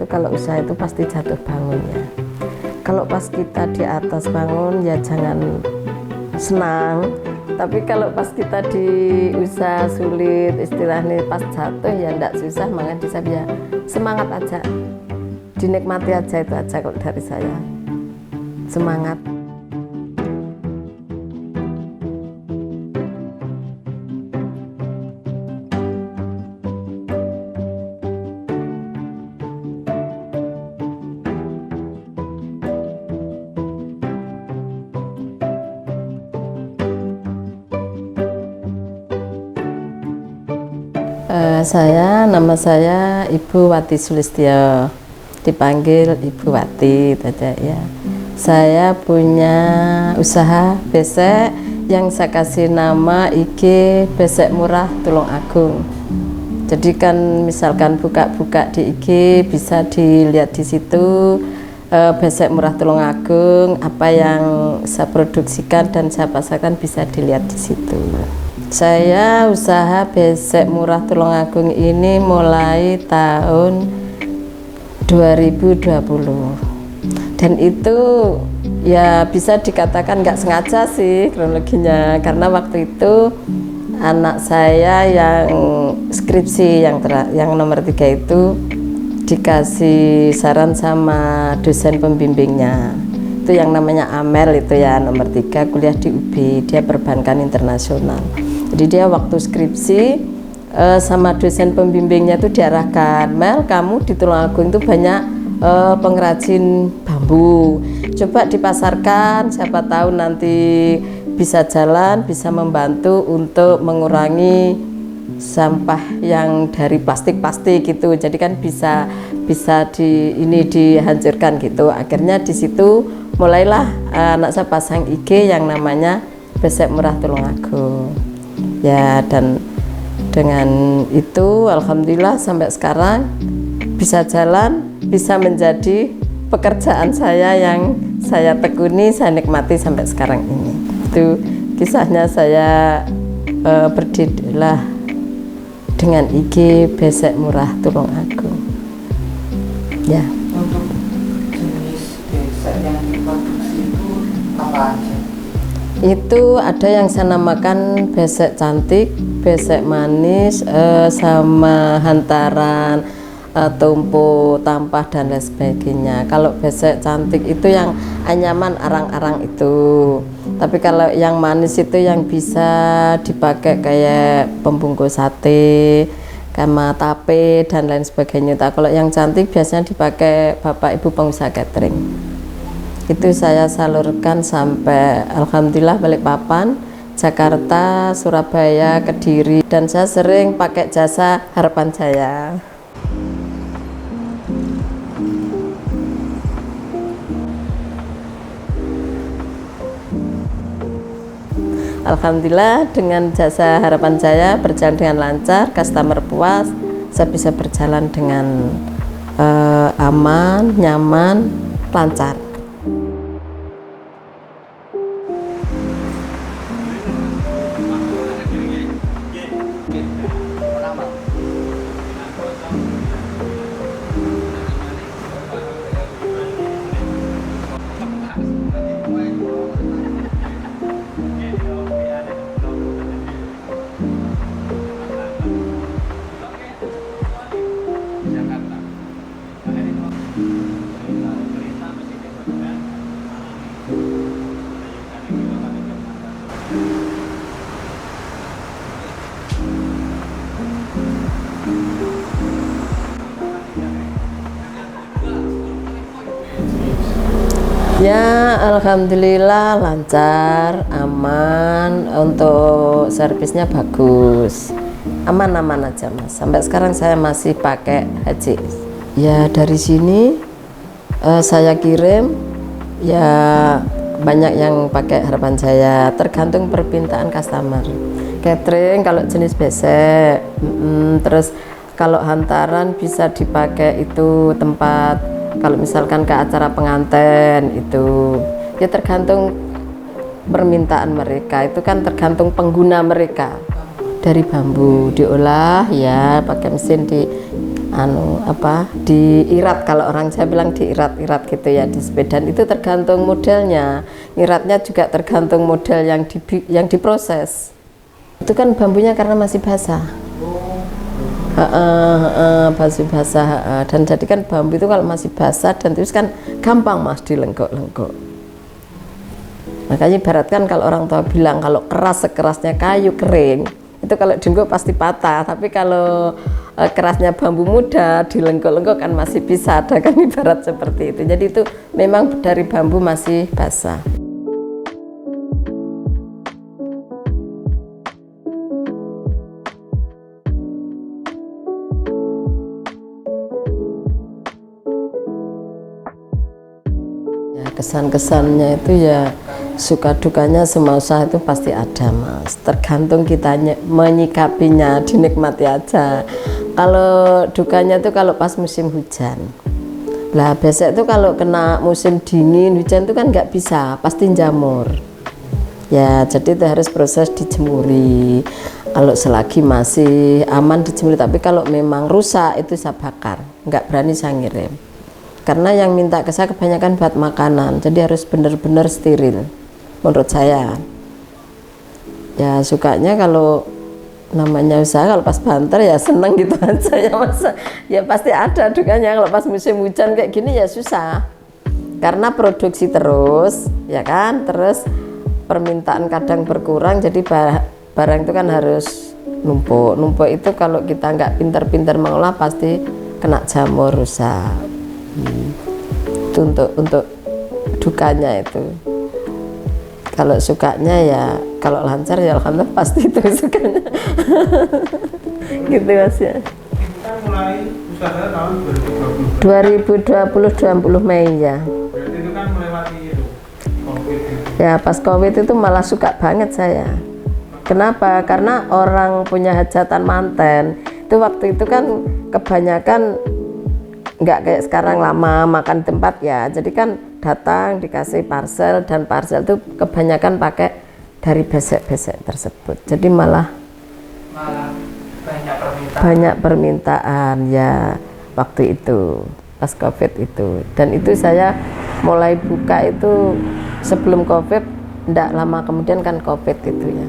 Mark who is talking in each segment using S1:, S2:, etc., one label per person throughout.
S1: itu kalau usaha itu pasti jatuh bangunnya. Kalau pas kita di atas bangun ya jangan senang, tapi kalau pas kita di usaha sulit istilahnya pas jatuh ya ndak susah, makanya bisa ya semangat aja, dinikmati aja, itu aja kalau dari saya, semangat. Nama saya Ibu Wati Sulistyo, dipanggil Ibu Wati saja ya. Saya punya usaha besek yang saya kasih nama IG Besek Murah Tulungagung. Jadi kan misalkan buka-buka di IG bisa dilihat di situ Besek Murah Tulungagung, apa yang saya produksikan dan saya pasarkan bisa dilihat di situ. Saya usaha Besek Murah Tulungagung ini mulai tahun 2020, dan itu ya bisa dikatakan nggak sengaja sih kronologinya, karena waktu itu anak saya yang skripsi yang nomor 3 itu dikasih saran sama dosen pembimbingnya, itu yang namanya Amel, itu ya nomor 3, kuliah di UB, dia perbankan internasional. Jadi dia waktu skripsi sama dosen pembimbingnya itu diarahkan, Mel, kamu di Tulungagung itu banyak pengrajin bambu, coba dipasarkan, siapa tahu nanti bisa jalan, bisa membantu untuk mengurangi sampah yang dari plastik gitu. Jadi kan bisa dihancurkan gitu. Akhirnya di situ mulailah anak saya pasang IG yang namanya Besek Murah Tulungagung. Ya, dan dengan itu alhamdulillah sampai sekarang bisa jalan, bisa menjadi pekerjaan saya yang saya tekuni, saya nikmati sampai sekarang ini. Itu kisahnya saya berdirilah dengan IG Besek Murah Tulungagung. Ya.
S2: Untuk jenis besek yang diproduksi itu apa aja?
S1: Itu ada yang saya namakan besek cantik, besek manis, sama hantaran, tumpu, tampah dan lain sebagainya. Kalau besek cantik itu yang anyaman arang-arang itu. Tapi kalau yang manis itu yang bisa dipakai kayak pembungkus sate, sama tape dan lain sebagainya. Kalau yang cantik biasanya dipakai bapak ibu pengusaha catering. Itu saya salurkan sampai alhamdulillah Balikpapan, Jakarta, Surabaya, Kediri, dan saya sering pakai jasa Harapan Jaya. Alhamdulillah dengan jasa Harapan Jaya berjalan dengan lancar, customer puas, saya bisa berjalan dengan aman, nyaman, lancar. Ya, alhamdulillah lancar, aman, untuk servisnya bagus, aman-aman aja mas. Sampai sekarang saya masih pakai HC. Ya dari sini saya kirim, ya banyak yang pakai Harapan Jaya, tergantung permintaan customer. Catering kalau jenis besek, terus kalau hantaran bisa dipakai itu tempat. Kalau misalkan ke acara pengantin itu ya tergantung permintaan mereka, itu kan tergantung pengguna mereka. Dari bambu diolah ya pakai mesin diirat, kalau orang Jawa bilang diirat-irat gitu ya di sepeda. Dan itu tergantung modelnya, iratnya juga tergantung model yang diproses. Itu kan bambunya karena masih basah. Masih basah, dan jadi kan bambu itu kalau masih basah dan terus kan gampang Mas dilenggok-lenggok. Makanya ibaratkan kalau orang tua bilang kalau keras sekerasnya kayu kering, itu kalau dilenggok pasti patah, tapi kalau kerasnya bambu muda dilenggok-lenggok kan masih bisa, ada kan ibarat seperti itu. Jadi itu memang dari bambu masih basah. Kesan-kesannya itu ya suka dukanya, semua usaha itu pasti ada Mas, tergantung kita menyikapinya, dinikmati aja. Kalau dukanya itu kalau pas musim hujan, lah biasa itu kalau kena musim dingin hujan itu kan nggak bisa, pasti jamur ya, jadi itu harus proses dijemuri. Kalau selagi masih aman dijemuri, tapi kalau memang rusak itu saya bakar, nggak berani saya ngirim. Karena yang minta ke saya kebanyakan buat makanan, jadi harus benar-benar steril menurut saya. Ya sukanya kalau namanya usaha, kalau pas banter ya seneng gitu aja ya Mas. Ya pasti ada dukanya kalau pas musim hujan kayak gini ya susah. Karena produksi terus, ya kan, terus permintaan kadang berkurang, jadi barang itu kan harus numpuk. Numpuk itu kalau kita nggak pinter-pinter mengolah pasti kena jamur, rusak. Itu untuk dukanya itu. Kalau sukanya ya, kalau lancar ya alhamdulillah pasti itu sukanya. Gitu Mas ya.
S3: Kita mulai usaha tahun
S1: 2020 Mei ya.
S3: Berarti itu kan melewati itu, COVID itu.
S1: Ya pas COVID itu malah suka banget saya. Kenapa? Karena orang punya hajatan manten itu waktu itu kan kebanyakan nggak kayak sekarang lama makan tempat ya, jadi kan datang dikasih parcel, dan parcel itu kebanyakan pakai dari besek-besek tersebut, jadi malah banyak permintaan ya waktu itu pas COVID itu. Dan itu saya mulai buka itu sebelum COVID, enggak lama kemudian kan COVID itu ya.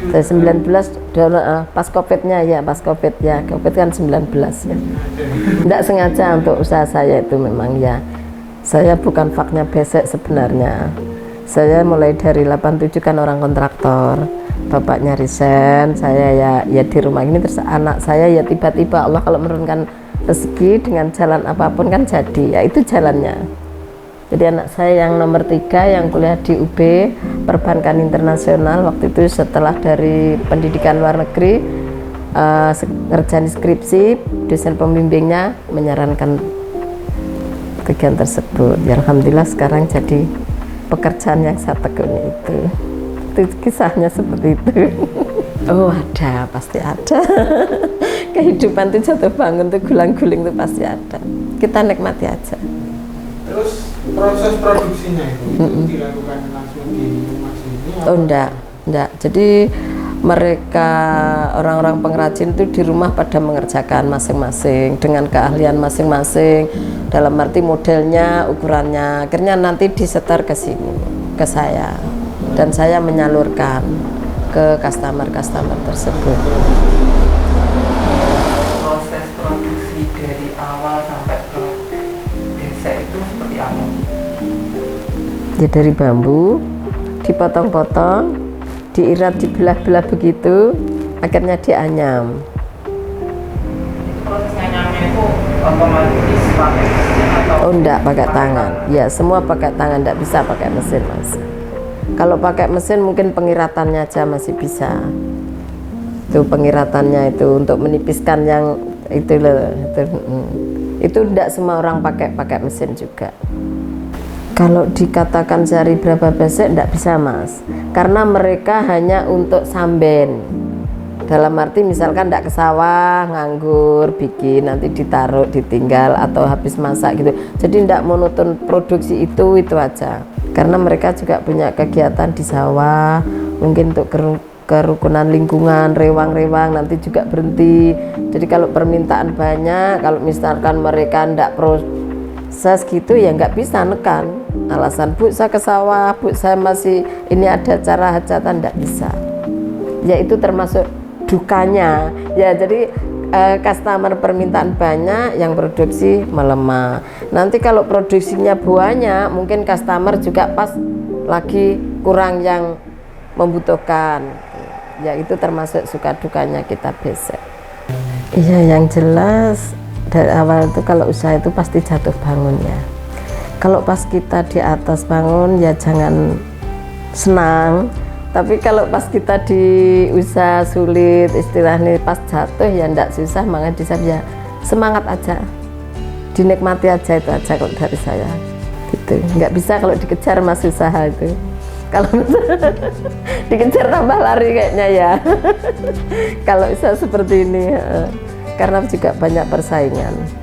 S1: Dari 19 pas COVID-nya ya, pas COVID ya, COVID kan 19 ya. Enggak sengaja untuk usaha saya itu memang ya. Saya bukan faknya besek sebenarnya. Saya mulai dari 87 kan orang kontraktor. Bapaknya resign, saya ya di rumah ini, terus anak saya ya tiba-tiba Allah kalau menurunkan rezeki dengan jalan apapun kan jadi, ya itu jalannya. Jadi anak saya yang nomor 3 yang kuliah di UB Perbankan Internasional, waktu itu setelah dari pendidikan luar negeri ngerjain skripsi, dosen pembimbingnya menyarankan kegiatan tersebut. Ya alhamdulillah sekarang jadi pekerjaan yang saya tekuni itu kisahnya seperti itu. Oh ada, pasti ada. Kehidupan itu jatuh bangun tuh, gulang-guling tuh pasti ada. Kita nikmati aja.
S3: Terus proses produksinya itu dilakukan langsung di rumah sini?
S1: Oh enggak. Jadi mereka orang-orang pengrajin itu di rumah pada mengerjakan masing-masing dengan keahlian masing-masing, dalam arti modelnya, ukurannya, akhirnya nanti disetor ke sini, ke saya, dan saya menyalurkan ke customer-customer tersebut.
S2: Proses produksi dari awal sampai ke besek itu seperti apa?
S1: Ya dari bambu dipotong-potong, diirat, dibelah-belah begitu, akhirnya dianyam.
S2: Proses anyamnya itu otomatis pakai mesin atau?
S1: Oh enggak, pakai tangan. Ya semua pakai tangan, enggak bisa pakai mesin Mas. Kalau pakai mesin mungkin pengiratannya aja masih bisa. Itu pengiratannya itu untuk menipiskan yang itu loh. Itu enggak semua orang pakai mesin juga. Kalau dikatakan sehari berapa besek, enggak bisa Mas, karena mereka hanya untuk samben. Dalam arti misalkan enggak ke sawah, nganggur, bikin, nanti ditaruh, ditinggal, atau habis masak gitu. Jadi enggak monoton produksi itu aja. Karena mereka juga punya kegiatan di sawah, mungkin untuk kerukunan lingkungan, rewang-rewang nanti juga berhenti. Jadi kalau permintaan banyak, kalau misalkan mereka ndak proses gitu ya nggak bisa nekan. Alasan Bu saya ke sawah, Bu saya masih ini ada acara hajatan, ndak bisa. Ya itu termasuk dukanya. Ya jadi customer permintaan banyak, yang produksi melemah. Nanti kalau produksinya banyak, mungkin customer juga pas lagi kurang yang membutuhkan. Ya itu termasuk suka dukanya kita besek. Iya yang jelas dari awal itu kalau usaha itu pasti jatuh bangun ya. Kalau pas kita di atas bangun ya jangan senang. Tapi kalau pas kita di usaha sulit istilahnya pas jatuh ya ndak susah, makanya bisa ya semangat aja, dinikmati aja, itu aja kalau dari saya gitu. Nggak bisa kalau dikejar mas usaha itu, kalau dikejar tambah lari kayaknya ya. Kalau usaha seperti ini karena juga banyak persaingan.